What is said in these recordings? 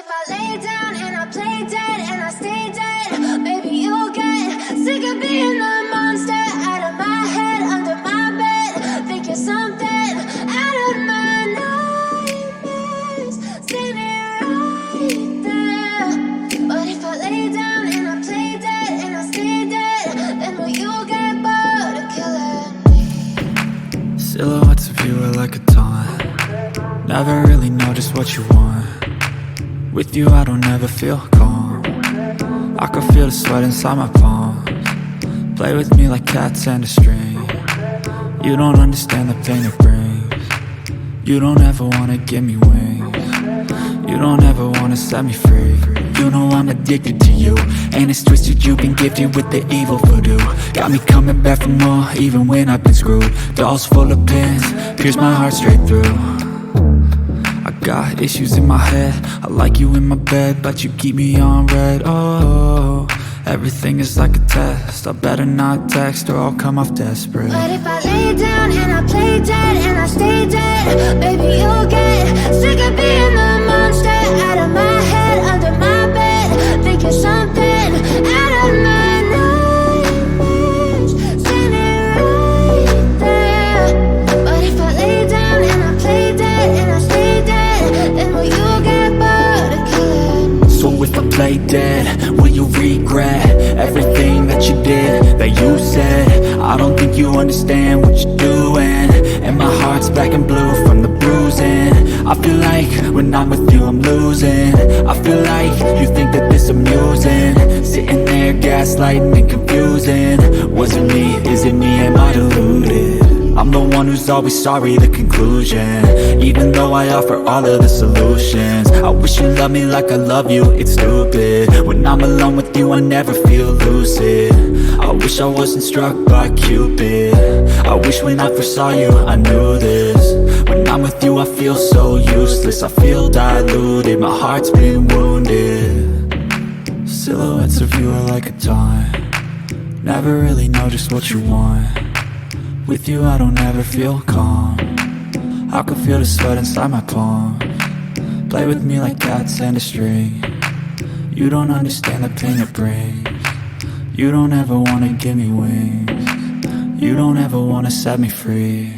if I lay down and I play dead and I stay dead, baby, you'll get sick of being the monster out of my head, under my bed, thinking something out of my nightmares, standing right there. But if I lay down and I play dead and I stay dead, then will you get bored of killing me? Silhouettes of you are like a taunt. Never really know just what you want. With you I don't ever feel calm. I can feel the sweat inside my palms. Play with me like cats and a string. You don't understand the pain it brings. You don't ever wanna give me wings. You don't ever wanna set me free. You know I'm addicted to you, and it's twisted, you've been gifted with the evil voodoo. Got me coming back for more, even when I've been screwed. Dolls full of pins, pierce my heart straight through. I got issues in my head, I like you in my bed, but you keep me on red. Oh, everything is like a test, I better not text or I'll come off desperate. But if I lay down and I play dead and I stay dead, baby, you'll get sick of being the monster out of my head, under my bed, thinking something out of my nightmares, standing right there. But if I lay down and I play dead and I stay dead, then will you get bored of killing me? So if I play dead, will you regret everything that you did, that you said? I don't think you understand what you're doing, and my heart's black and blue from the bruising. I feel like when I'm with you I'm losing. I feel like you think that this amusing, sitting there gaslighting and confusing. Was it me? Is it me? Am I deluded? I'm the one who's always sorry, the conclusion, even though I offer all of the solutions. I wish you loved me like I love you, it's stupid. When I'm alone with you I never feel lucid. I wish I wasn't struck by Cupid. I wish when I first saw you I knew this. When I'm with you I feel so useless, I feel diluted, my heart's been wounded. Silhouettes of you are like a taunt. Never really know just what you want. With you I don't ever feel calm. I can feel the sweat inside my palms. Play with me like cats and a string. You don't understand the pain it brings. You don't ever wanna give me wings. You don't ever wanna set me free.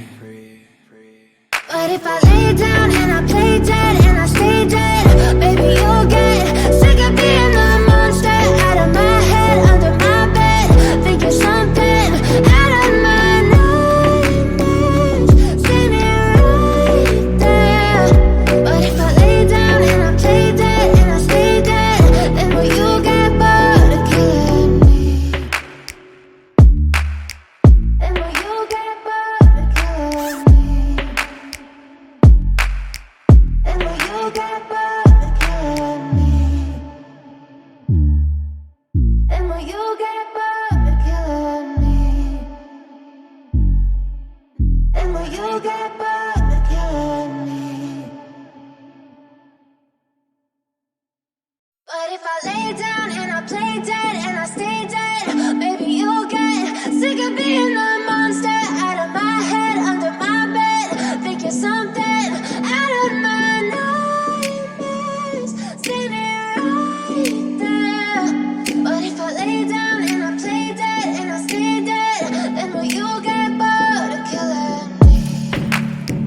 But if I lay down and I play dead and I stay dead, baby, you'll get sick of being the monster out of my head, under my bed, thinking something out of my nightmares, standing right there. But if I lay down and I play dead and I stay dead, then will you get bored of killing me? Then will you get bored of killing me? And will you get bored of killing me? And will you get bored of killing me? And will you get bored of killing me? But if I lay down and I play dead and I stay dead, baby, you'll get sick of being the monster out of my head, under my bed, thinking something out of my nightmares, standing right there. But if I lay down and I play dead and I stay dead, then will you get bored of killing me?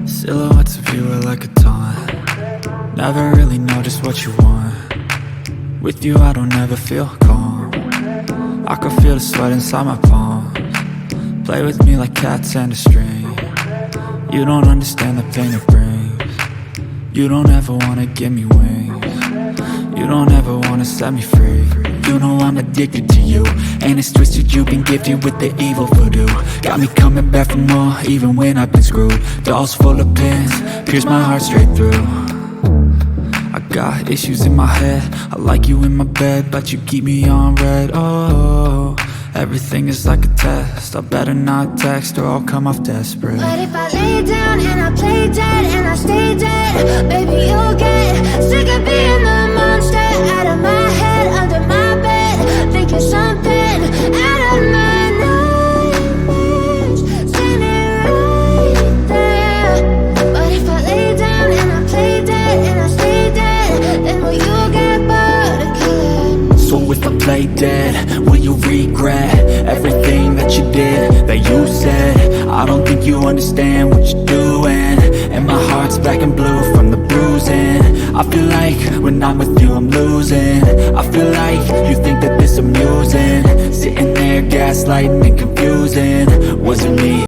Silhouettes of you are like a taunt. Never really know just what you want. With you I don't ever feel calm. I can feel the sweat inside my palms. Play with me like cats and a string. You don't understand the pain it brings. You don't ever wanna give me wings. You don't ever wanna set me free. You know I'm addicted to you, and it's twisted, you've been gifted with the evil voodoo. Got me coming back for more, even when I've been screwed. Dolls full of pins, pierce my heart straight through. I got issues in my head, I like you in my bed, but you keep me on red. Oh, everything is like a test, I better not text or I'll come off desperate. But if I lay down and I play dead and I stay dead, baby, you'll get sick of being the monster out of my head, under my bed, thinking something out of my nightmares, standing right there. But if I lay down and I play dead and I stay dead, then will you play dead? Will you regret everything that you did, that you said? I don't think you understand what you're doing, and my heart's black and blue from the bruising. I feel like when I'm with you I'm losing. I feel like you think that this amusing, sitting there gaslighting and confusing. Was it me?